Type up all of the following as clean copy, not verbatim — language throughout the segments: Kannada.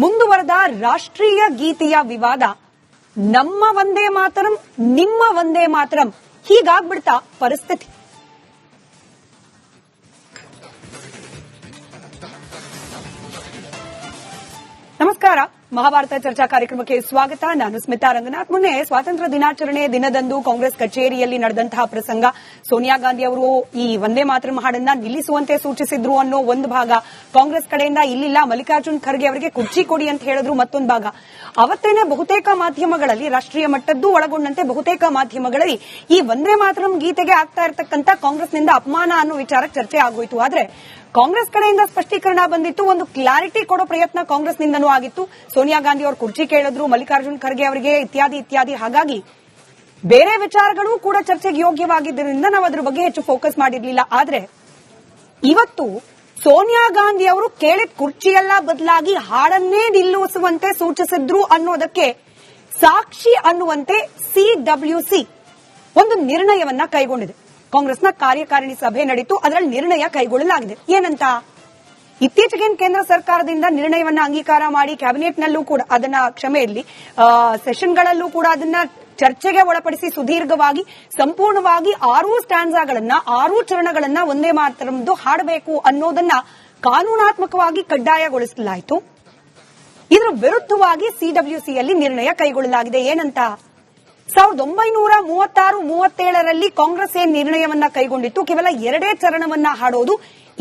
ಮುಂದುವರೆದ ರಾಷ್ಟ್ರೀಯ ಗೀತೆಯ ವಿವಾದ ನಮ್ಮ ವಂದೇ ಮಾತರಂ ನಿಮ್ಮ ವಂದೇ ಮಾತರಂ ಹೀಗಾಗ್ಬಿಡ್ತಾ ಪರಿಸ್ಥಿತಿ. ನಮಸ್ಕಾರ, ಮಹಾಭಾರತ ಚರ್ಚಾ ಕಾರ್ಯಕ್ರಮಕ್ಕೆ ಸ್ವಾಗತ. ನಾನು ಸ್ಮಿತಾ ರಂಗನಾಥ್. ಮೊನ್ನೆ ಸ್ವಾತಂತ್ರ್ಯ ದಿನಾಚರಣೆ ದಿನದಂದು ಕಾಂಗ್ರೆಸ್ ಕಚೇರಿಯಲ್ಲಿ ನಡೆದಂತಹ ಪ್ರಸಂಗ, ಸೋನಿಯಾ ಗಾಂಧಿ ಅವರು ಈ ವಂದೇ ಮಾತರಂ ಹಾಡನ್ನ ನಿಲ್ಲಿಸುವಂತೆ ಸೂಚಿಸಿದ್ರು ಅನ್ನೋ ಒಂದು ಭಾಗ, ಕಾಂಗ್ರೆಸ್ ಕಡೆಯಿಂದ ಇಲ್ಲಿಲ್ಲ ಮಲ್ಲಿಕಾರ್ಜುನ್ ಖರ್ಗೆ ಅವರಿಗೆ ಕುರ್ಚಿ ಕೊಡಿ ಅಂತ ಹೇಳಿದ್ರು ಮತ್ತೊಂದು ಭಾಗ. ಅವತ್ತೇನೆ ಬಹುತೇಕ ಮಾಧ್ಯಮಗಳಲ್ಲಿ, ರಾಷ್ಟ್ರೀಯ ಮಟ್ಟದ್ದು ಒಳಗೊಂಡಂತೆ ಬಹುತೇಕ ಮಾಧ್ಯಮಗಳಲ್ಲಿ ಈ ವಂದೇ ಮಾತರಂ ಗೀತೆಗೆ ಆಗ್ತಾ ಇರತಕ್ಕಂತ ಕಾಂಗ್ರೆಸ್ನಿಂದ ಅಪಮಾನ ಅನ್ನೋ ವಿಚಾರ ಚರ್ಚೆ ಆಗೋಯ್ತು. ಆದ್ರೆ ಕಾಂಗ್ರೆಸ್ ಕಡೆಯಿಂದ ಸ್ಪಷ್ಟೀಕರಣ ಬಂದಿತ್ತು, ಒಂದು ಕ್ಲಾರಿಟಿ ಕೊಡೋ ಪ್ರಯತ್ನ ಕಾಂಗ್ರೆಸ್ನಿಂದನೂ ಆಗಿತ್ತು. ಸೋನಿಯಾ ಗಾಂಧಿ ಅವರು ಕುರ್ಚಿ ಕೇಳಿದ್ರು ಮಲ್ಲಿಕಾರ್ಜುನ್ ಖರ್ಗೆ ಅವರಿಗೆ, ಇತ್ಯಾದಿ ಇತ್ಯಾದಿ. ಹಾಗಾಗಿ ಬೇರೆ ವಿಚಾರಗಳು ಕೂಡ ಚರ್ಚೆಗೆ ಯೋಗ್ಯವಾಗಿದ್ದರಿಂದ ನಾವು ಅದ್ರ ಬಗ್ಗೆ ಹೆಚ್ಚು ಫೋಕಸ್ ಮಾಡಿರ್ಲಿಲ್ಲ. ಆದ್ರೆ ಇವತ್ತು ಸೋನಿಯಾ ಗಾಂಧಿ ಅವರು ಕೇಳಿದ ಕುರ್ಚಿಯೆಲ್ಲ ಬದಲಾಗಿ ಹಾಡನ್ನೇ ನಿಲ್ಲಿಸುವಂತೆ ಸೂಚಿಸಿದ್ರು ಅನ್ನೋದಕ್ಕೆ ಸಾಕ್ಷಿ ಅನ್ನುವಂತೆ ಸಿಡಬ್ಲ್ಯೂಸಿ ಒಂದು ನಿರ್ಣಯವನ್ನ ಕೈಗೊಂಡಿದೆ. ಕಾಂಗ್ರೆಸ್ನ ಕಾರ್ಯಕಾರಿಣಿ ಸಭೆ ನಡೆಯಿತು, ಅದರಲ್ಲಿ ನಿರ್ಣಯ ಕೈಗೊಳ್ಳಲಾಗಿದೆ. ಏನಂತ? ಇತ್ತೀಚೆಗೆ ಕೇಂದ್ರ ಸರ್ಕಾರದಿಂದ ನಿರ್ಣಯವನ್ನ ಅಂಗೀಕಾರ ಮಾಡಿ ಕ್ಯಾಬಿನೆಟ್ನಲ್ಲೂ ಕೂಡ ಅದನ್ನ, ಕ್ಷಮೆಯಲ್ಲಿ ಸೆಷನ್ಗಳಲ್ಲೂ ಕೂಡ ಅದನ್ನ ಚರ್ಚೆಗೆ ಒಳಪಡಿಸಿ ಸುದೀರ್ಘವಾಗಿ ಸಂಪೂರ್ಣವಾಗಿ 6 ಸ್ಟ್ಯಾನ್ಸಾಗಳನ್ನ 6 ಚರಣಗಳನ್ನ ವಂದೇ ಮಾತರಂದು ಹಾಡಬೇಕು ಅನ್ನೋದನ್ನ ಕಾನೂನಾತ್ಮಕವಾಗಿ ಕಡ್ಡಾಯಗೊಳಿಸಲಾಯಿತು. ಇದರ ವಿರುದ್ಧವಾಗಿ ಸಿಡಬ್ಲ್ಯೂಸಿಯಲ್ಲಿ ನಿರ್ಣಯ ಕೈಗೊಳ್ಳಲಾಗಿದೆ. ಏನಂತ? 1936-37ರಲ್ಲಿ ಕಾಂಗ್ರೆಸ್ ಏನ್ ನಿರ್ಣಯವನ್ನ ಕೈಗೊಂಡಿತ್ತು, ಕೇವಲ 2 ಚರಣವನ್ನ ಹಾಡೋದು,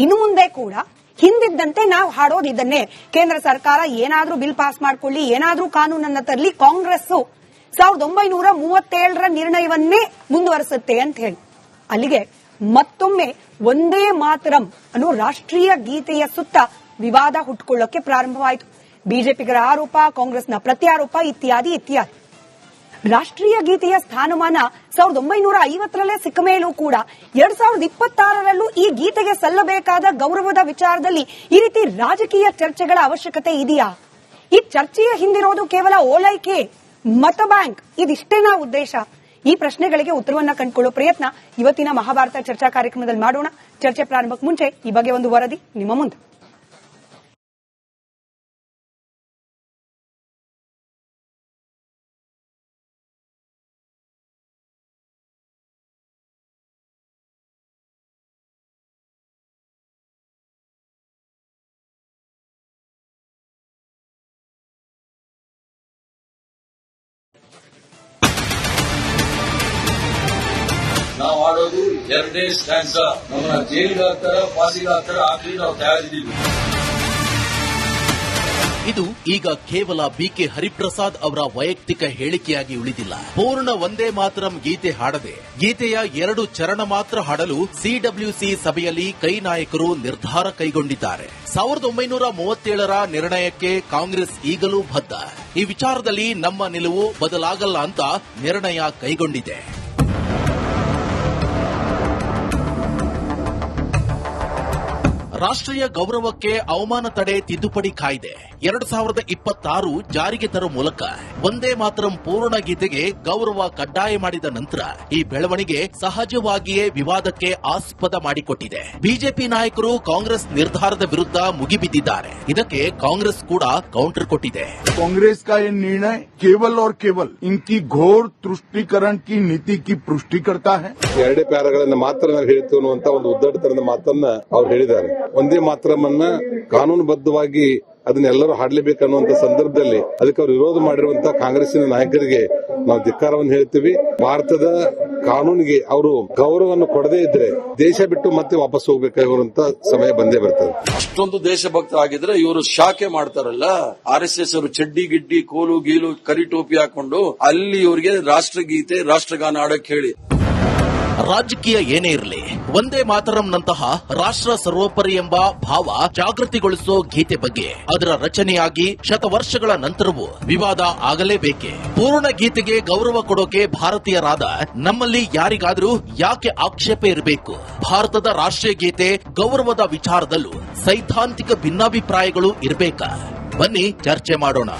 ಇನ್ನು ಮುಂದೆ ಕೂಡ ಹಿಂದಿದ್ದಂತೆ ನಾವು ಹಾಡೋದು ಇದನ್ನೇ. ಕೇಂದ್ರ ಸರ್ಕಾರ ಏನಾದ್ರೂ ಬಿಲ್ ಪಾಸ್ ಮಾಡ್ಕೊಳ್ಳಿ, ಏನಾದ್ರೂ ಕಾನೂನನ್ನ ತರಲಿ, ಕಾಂಗ್ರೆಸ್ 1937ರ ನಿರ್ಣಯವನ್ನೇ ಮುಂದುವರಿಸುತ್ತೆ ಅಂತ ಹೇಳಿ ಅಲ್ಲಿಗೆ ಮತ್ತೊಮ್ಮೆ ವಂದೇ ಮಾತರಂ ಅನ್ನೋ ರಾಷ್ಟ್ರೀಯ ಗೀತೆಯ ಸುತ್ತ ವಿವಾದ ಹುಟ್ಟುಕೊಳ್ಳೋಕೆ ಪ್ರಾರಂಭವಾಯಿತು. ಬಿಜೆಪಿಗರ ಆರೋಪ, ಕಾಂಗ್ರೆಸ್ನ ಪ್ರತ್ಯಾರೋಪ ಇತ್ಯಾದಿ ಇತ್ಯಾದಿ. ರಾಷ್ಟ್ರೀಯ ಗೀತೆಯ ಸ್ಥಾನಮಾನ 1950ರಲ್ಲೇ ಸಿಕ್ಕ ಮೇಲೂ ಕೂಡ 2026ರಲ್ಲೂ ಈ ಗೀತೆಗೆ ಸಲ್ಲಬೇಕಾದ ಗೌರವದ ವಿಚಾರದಲ್ಲಿ ಈ ರೀತಿ ರಾಜಕೀಯ ಚರ್ಚೆಗಳ ಅವಶ್ಯಕತೆ ಇದೆಯಾ? ಈ ಚರ್ಚೆಯ ಹಿಂದಿರೋದು ಕೇವಲ ಓಲೈಕೆ, ಮತ ಬ್ಯಾಂಕ್, ಇದಿಷ್ಟೇನಾ ಉದ್ದೇಶ? ಈ ಪ್ರಶ್ನೆಗಳಿಗೆ ಉತ್ತರವನ್ನ ಕಂಡುಕೊಳ್ಳೋ ಪ್ರಯತ್ನ ಇವತ್ತಿನ ಮಹಾಭಾರತ ಚರ್ಚಾ ಕಾರ್ಯಕ್ರಮದಲ್ಲಿ ಮಾಡೋಣ. ಚರ್ಚೆ ಪ್ರಾರಂಭಕ್ಕೆ ಮುಂಚೆ ಈ ಬಗ್ಗೆ ಒಂದು ವರದಿ ನಿಮ್ಮ ಮುಂದೆ. ನಾವು ಆಡೋದು 2ನೇ ಸ್ಟ್ಯಾನ್ಸ. ನಮ್ಮನ್ನ ಜೈಲಿಗೆ ಹಾಕ್ತಾರ, ಫಾಸಿಗೆ ಹಾಕ್ತಾರ, ಆಗ್ಲಿ ನಾವು ತಯಾರಿದ್ದೀವಿ. ಇದು ಈಗ ಕೇವಲ ಬಿಕೆ ಹರಿಪ್ರಸಾದ್ ಅವರ ವೈಯಕ್ತಿಕ ಹೇಳಿಕೆಯಾಗಿ ಉಳಿದಿಲ್ಲ. ಪೂರ್ಣ ವಂದೇ ಮಾತರಂ ಗೀತೆ ಹಾಡದೆ ಗೀತೆಯ 2 ಚರಣ ಮಾತ್ರ ಹಾಡಲು ಸಿಡಬ್ಲ್ಯೂಸಿ ಸಭೆಯಲ್ಲಿ ಕೈ ನಾಯಕರು ನಿರ್ಧಾರ ಕೈಗೊಂಡಿದ್ದಾರೆ. 1937ರ ನಿರ್ಣಯಕ್ಕೆ ಕಾಂಗ್ರೆಸ್ ಈಗಲೂ ಬದ್ಧ. ಈ ವಿಚಾರದಲ್ಲಿ ನಮ್ಮ ನಿಲುವು ಬದಲಾಗಲ್ಲ ಅಂತ ನಿರ್ಣಯ ಕೈಗೊಂಡಿದೆ. ರಾಷ್ಟ್ರೀಯ ಗೌರವಕ್ಕೆ ಅವಮಾನ ತಡೆ ತಿದ್ದುಪಡಿ ಕಾಯ್ದೆ 2026 ಜಾರಿಗೆ ತರುವ ಮೂಲಕ ವಂದೇ ಮಾತರಂ ಪೂರ್ಣ ಗೀತೆಗೆ ಗೌರವ ಕಡ್ಡಾಯ ಮಾಡಿದ ನಂತರ ಈ ಬೆಳವಣಿಗೆ ಸಹಜವಾಗಿಯೇ ವಿವಾದಕ್ಕೆ ಆಸ್ಪದ ಮಾಡಿಕೊಟ್ಟಿದೆ. ಬಿಜೆಪಿ ನಾಯಕರು ಕಾಂಗ್ರೆಸ್ ನಿರ್ಧಾರದ ವಿರುದ್ಧ ಮುಗಿಬಿದ್ದಿದ್ದಾರೆ. ಇದಕ್ಕೆ ಕಾಂಗ್ರೆಸ್ ಕೂಡ ಕೌಂಟರ್ ಕೊಟ್ಟಿದೆ. ಕಾಂಗ್ರೆಸ್ का ये निर्णय केवल और केवल इनकी घोर तुष्टीकरण की नीति की पुष्टि करता है. 2 ಪ್ಯಾರಾಗಳನ್ನ ಮಾತ್ರ ನಾವು ಹೇಳ್ತೀವಿ ಅನ್ನುವಂತ ಒಂದು ಉದ್ದಟತನದ ಮಾತನ್ನ ಅವ್ರು ಹೇಳಿದ್ದಾರೆ. ಒಂದೇ ಮಾತ್ರಮನ್ನ ಕಾನೂನುಬದ್ಧವಾಗಿ ಅದನ್ನೆಲ್ಲರೂ ಹಾಡಲೇಬೇಕನ್ನುವಂತ ಸಂದರ್ಭದಲ್ಲಿ ಅದಕ್ಕೆ ಅವರು ವಿರೋಧ ಮಾಡಿರುವಂತಹ ಕಾಂಗ್ರೆಸ್ಸಿನ ನಾಯಕರಿಗೆ ನಾವು ಧಿಕ್ಕಾರವನ್ನು ಹೇಳ್ತೀವಿ. ಭಾರತದ ಕಾನೂನಿಗೆ ಅವರು ಗೌರವವನ್ನು ಕೊಡದೇ ಇದ್ರೆ ದೇಶ ಬಿಟ್ಟು ಮತ್ತೆ ವಾಪಸ್ ಹೋಗಬೇಕಾಗಿರುವಂತ ಸಮಯ ಬಂದೇ ಬರ್ತದೆ. ಅಷ್ಟೊಂದು ದೇಶಭಕ್ತರಾಗಿದ್ರೆ ಇವರು ಶಾಖೆ ಮಾಡ್ತಾರಲ್ಲ, RSS ಅವರು ಚಡ್ಡಿ ಗಿಡ್ಡಿ ಕೋಲು ಗೀಲು ಕರಿ ಟೋಪಿ ಹಾಕೊಂಡು ಅಲ್ಲಿ ಇವರಿಗೆ ರಾಷ್ಟ್ರಗೀತೆ ರಾಷ್ಟ್ರಗಾನ ಆಡಕ್ಕೆ ಹೇಳಿ. ರಾಜಕೀಯ ಏನೇ ಇರಲಿ, ವಂದೇ ಮಾತರಂನಂತಹ ರಾಷ್ಟ್ರ ಸರ್ವೋಪರಿ ಎಂಬ ಭಾವ ಜಾಗೃತಿಗೊಳಿಸೋ ಗೀತೆ ಬಗ್ಗೆ ಅದರ ರಚನೆಯಾಗಿ ಶತವರ್ಷಗಳ ನಂತರವೂ ವಿವಾದ ಆಗಲೇಬೇಕೆ? ಪೂರ್ಣ ಗೀತೆಗೆ ಗೌರವ ಕೊಡೋಕೆ ಭಾರತೀಯರಾದ ನಮ್ಮಲ್ಲಿ ಯಾರಿಗಾದ್ರೂ ಯಾಕೆ ಆಕ್ಷೇಪ ಇರಬೇಕು? ಭಾರತದ ರಾಷ್ಟ್ರೀಯ ಗೀತೆ ಗೌರವದ ವಿಚಾರದಲ್ಲೂ ಸೈದ್ಧಾಂತಿಕ ಭಿನ್ನಾಭಿಪ್ರಾಯಗಳು ಇರಬೇಕಾ? ಬನ್ನಿ ಚರ್ಚೆ ಮಾಡೋಣ.